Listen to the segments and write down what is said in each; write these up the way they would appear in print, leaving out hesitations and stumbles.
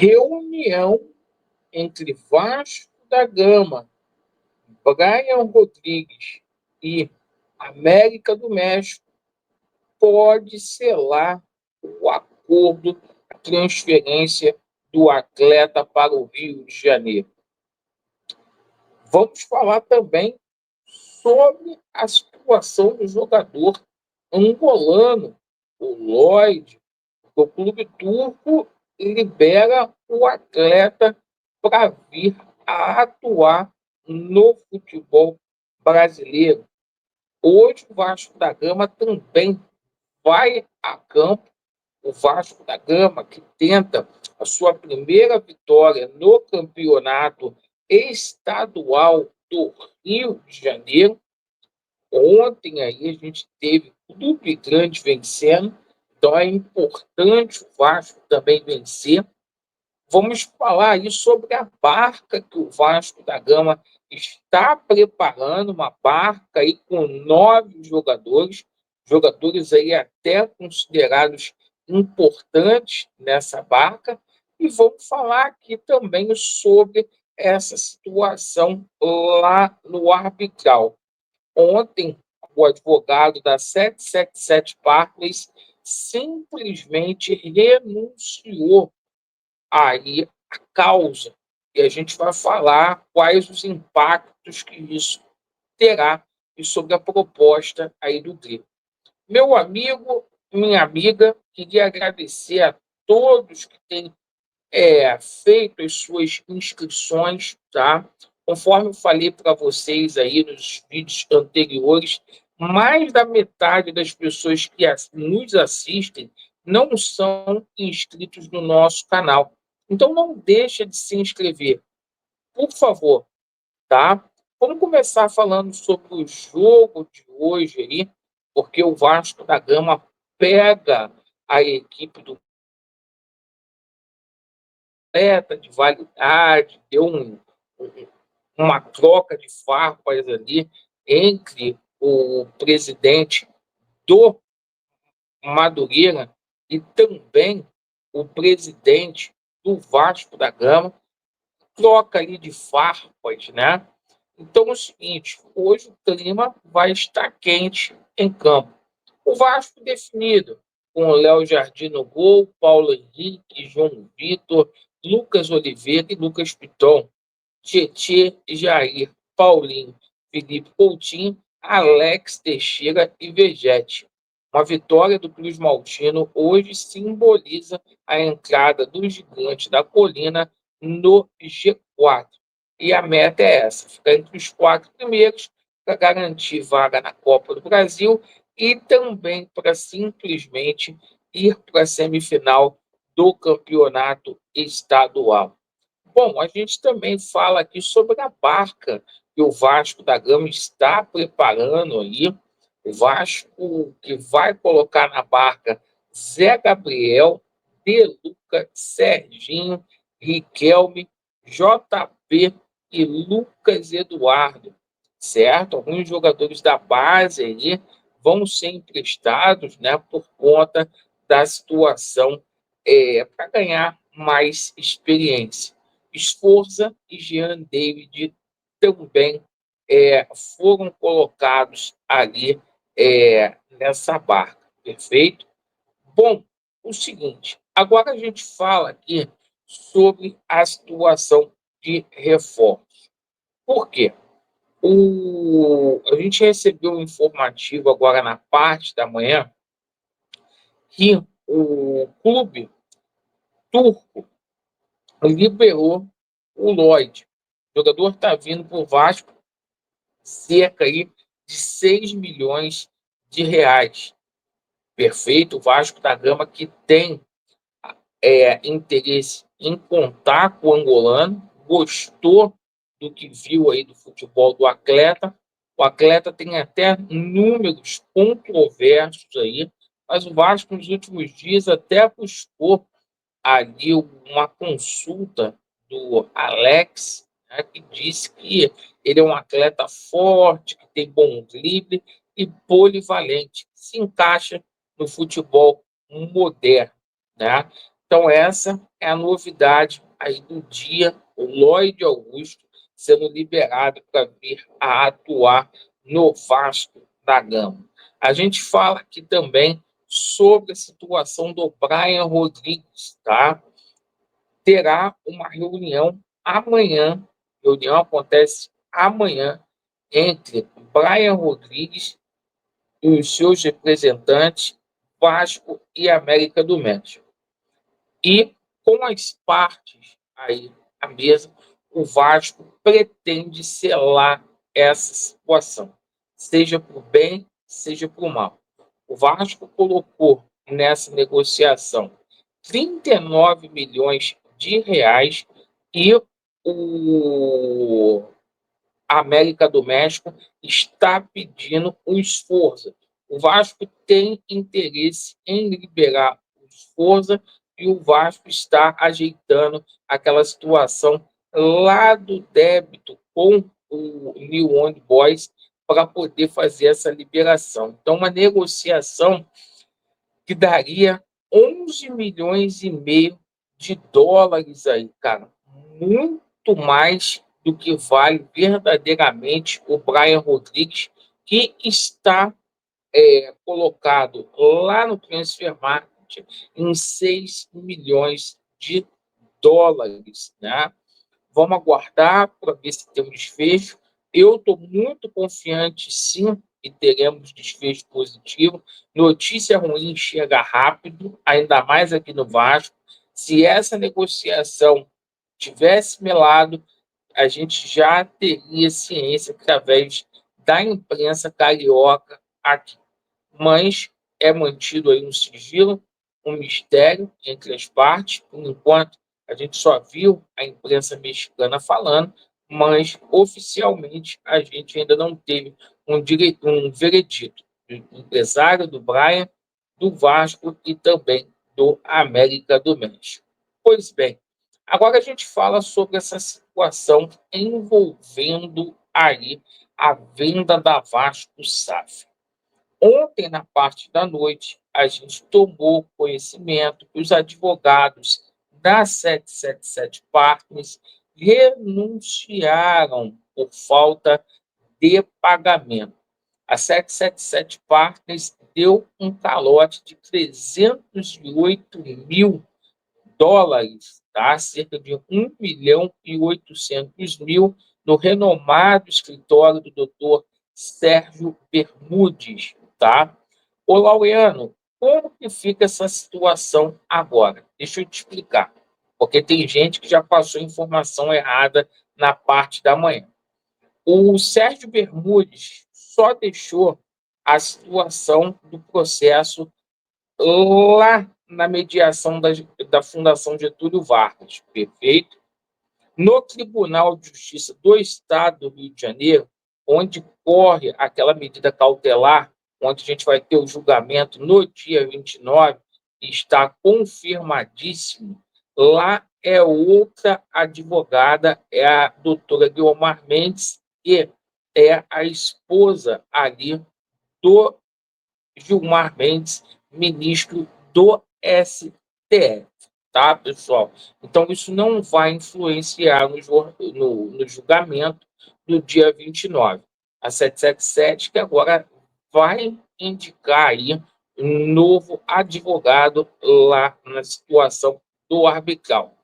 reunião entre Vasco da Gama, Brian Rodrigues e América do México pode selar o acordo, a transferência do atleta para o Rio de Janeiro. Vamos falar também sobre a situação do jogador angolano, o Lloyd. O clube turco libera o atleta para vir a atuar no futebol brasileiro. Hoje, o Vasco da Gama também vai a campo. O Vasco da Gama, que tenta a sua primeira vitória no campeonato estadual do Rio de Janeiro. Ontem aí a gente teve o Clube Grande vencendo, então é importante o Vasco também vencer. Vamos falar aí sobre a barca que o Vasco da Gama está preparando, uma barca aí com 9 jogadores, jogadores aí até considerados importantes nessa barca, e vamos falar aqui também sobre essa situação lá no arbitral. Ontem, o advogado da 777 Barclays simplesmente renunciou aí a causa. E a gente vai falar quais os impactos que isso terá e sobre a proposta aí do Grêmio. Meu amigo, minha amiga, queria agradecer a todos que têm feito as suas inscrições, tá? Conforme eu falei para vocês aí nos vídeos anteriores, mais da metade das pessoas que nos assistem não são inscritos no nosso canal. Então não deixa de se inscrever, por favor, tá? Vamos começar falando sobre o jogo de hoje aí, porque o Vasco da Gama pega a equipe do atleta de validade, deu uma troca de farpas ali entre o presidente do Madureira e também o presidente do Vasco da Gama, troca ali de farpas, né? Então é o seguinte, hoje o clima vai estar quente em campo. O Vasco definido, com o Léo Jardim no gol, Paulo Henrique, João Vitor, Lucas Oliveira e Lucas Piton, Tietê, Jair, Paulinho, Felipe Coutinho, Alex Teixeira e Vegete. Uma vitória do Cruz Maltino hoje simboliza a entrada do Gigante da Colina no G4. E a meta é essa, ficar entre os 4 primeiros para garantir vaga na Copa do Brasil e também para simplesmente ir para a semifinal do campeonato estadual. Bom, a gente também fala aqui sobre a barca que o Vasco da Gama está preparando aí. O Vasco que vai colocar na barca Zé Gabriel, De Luca, Serginho, Riquelme, JP e Lucas Eduardo, certo? Alguns jogadores da base aí vão ser emprestados, né, por conta da situação para ganhar mais experiência. Sforza e Jean David também foram colocados ali nessa barca, perfeito? Bom, o seguinte, agora a gente fala aqui sobre a situação de reforço. Por quê? A gente recebeu um informativo agora na parte da manhã que o clube turco liberou o Lloyd. O jogador está vindo para o Vasco cerca aí de 6 milhões de reais. Perfeito? O Vasco da Gama que tem interesse em contar com o angolano, gostou do que viu aí do futebol do atleta. O atleta tem até números controversos aí, mas o Vasco nos últimos dias até buscou ali uma consulta do Alex, né, que disse que ele é um atleta forte, que tem bom drible e polivalente, que se encaixa no futebol moderno, né? Então, essa é a novidade aí do dia, o Lloyd Augusto sendo liberado para vir a atuar no Vasco da Gama. A gente fala aqui também sobre a situação do Brian Rodrigues, tá? Terá uma reunião amanhã, a reunião acontece amanhã, entre Brian Rodrigues e os seus representantes, Vasco e América do México. E com as partes aí à mesa, o Vasco pretende selar essa situação, seja por bem, seja por mal. O Vasco colocou nessa negociação 39 milhões de reais e o América do México está pedindo um esforço. O Vasco tem interesse em liberar o esforço e o Vasco está ajeitando aquela situação lá do débito com o New Old Boys para poder fazer essa liberação. Então, uma negociação que daria 11 milhões e meio de dólares aí, cara. Muito mais do que vale verdadeiramente o Brian Rodrigues, que está colocado lá no Transfer Market em 6 milhões de dólares, né? Vamos aguardar para ver se tem um desfecho. Eu estou muito confiante, sim, que teremos desfecho positivo. Notícia ruim chega rápido, ainda mais aqui no Vasco. Se essa negociação tivesse melado, a gente já teria ciência através da imprensa carioca aqui. Mas é mantido aí um sigilo, um mistério entre as partes. Por enquanto, a gente só viu a imprensa mexicana falando, mas oficialmente a gente ainda não teve um veredito do empresário do Brian, do Vasco e também do América do México. Pois bem, agora a gente fala sobre essa situação envolvendo aí a venda da Vasco SAF. Ontem, na parte da noite, a gente tomou conhecimento que os advogados da 777 Partners renunciaram por falta de pagamento. A 777 Partners deu um calote de 308 mil dólares, tá? Cerca de 1.800.000, no renomado escritório do doutor Sérgio Bermudes, tá? Ô, Laureano, como que fica essa situação agora? Deixa eu te explicar, porque tem gente que já passou informação errada na parte da manhã. O Sérgio Bermudes só deixou a situação do processo lá na mediação da Fundação Getúlio Vargas, perfeito? No Tribunal de Justiça do Estado do Rio de Janeiro, onde corre aquela medida cautelar, onde a gente vai ter o julgamento no dia 29, e está confirmadíssimo, lá é outra advogada, é a doutora Guiomar Mendes, que é a esposa ali do Gilmar Mendes, ministro do STF, tá, pessoal? Então, isso não vai influenciar no julgamento do dia 29. A 777, que agora vai indicar aí um novo advogado lá na situação do arbitral.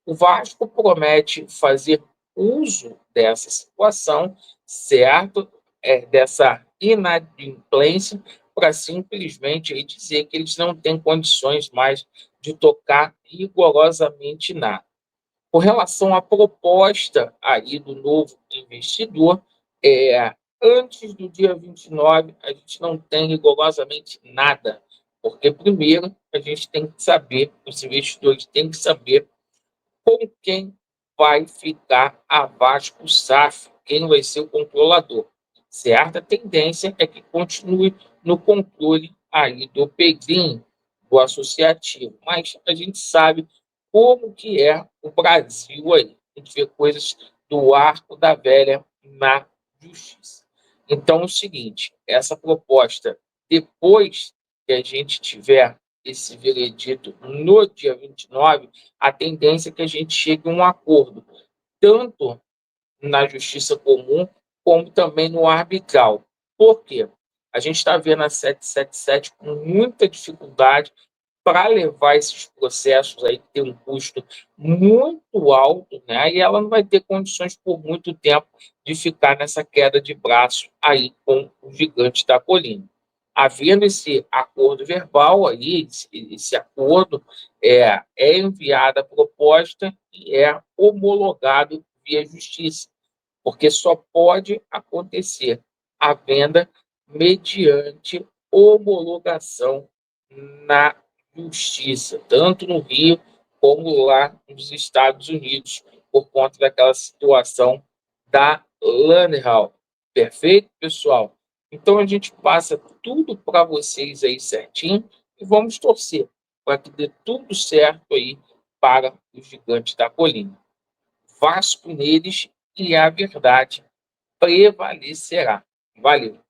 O Vasco promete fazer uso dessa situação, certo? Dessa inadimplência, para simplesmente dizer que eles não têm condições mais de tocar rigorosamente nada. Com relação à proposta aí do novo investidor, antes do dia 29, a gente não tem rigorosamente nada, porque primeiro a gente tem que saber, os investidores têm que saber com quem vai ficar a Vasco SAF, quem vai ser o controlador. Certa tendência é que continue no controle aí do Pedrinho, do associativo, mas a gente sabe como que é o Brasil aí. A gente vê coisas do arco da velha na justiça. Então, é o seguinte, essa proposta, depois que a gente tiver esse veredito no dia 29, a tendência é que a gente chegue a um acordo, tanto na justiça comum, como também no arbitral. Por quê? A gente está vendo a 777 com muita dificuldade para levar esses processos aí, que tem um custo muito alto, né? E ela não vai ter condições por muito tempo de ficar nessa queda de braço aí com o gigante da colina. Havendo esse acordo verbal aí, esse acordo, é enviada a proposta e é homologado via justiça, porque só pode acontecer a venda mediante homologação na justiça, tanto no Rio como lá nos Estados Unidos, por conta daquela situação da Lanhal. Perfeito, pessoal? Então a gente passa tudo para vocês aí certinho e vamos torcer para que dê tudo certo aí para o gigante da colina. Vasco neles e a verdade prevalecerá. Valeu!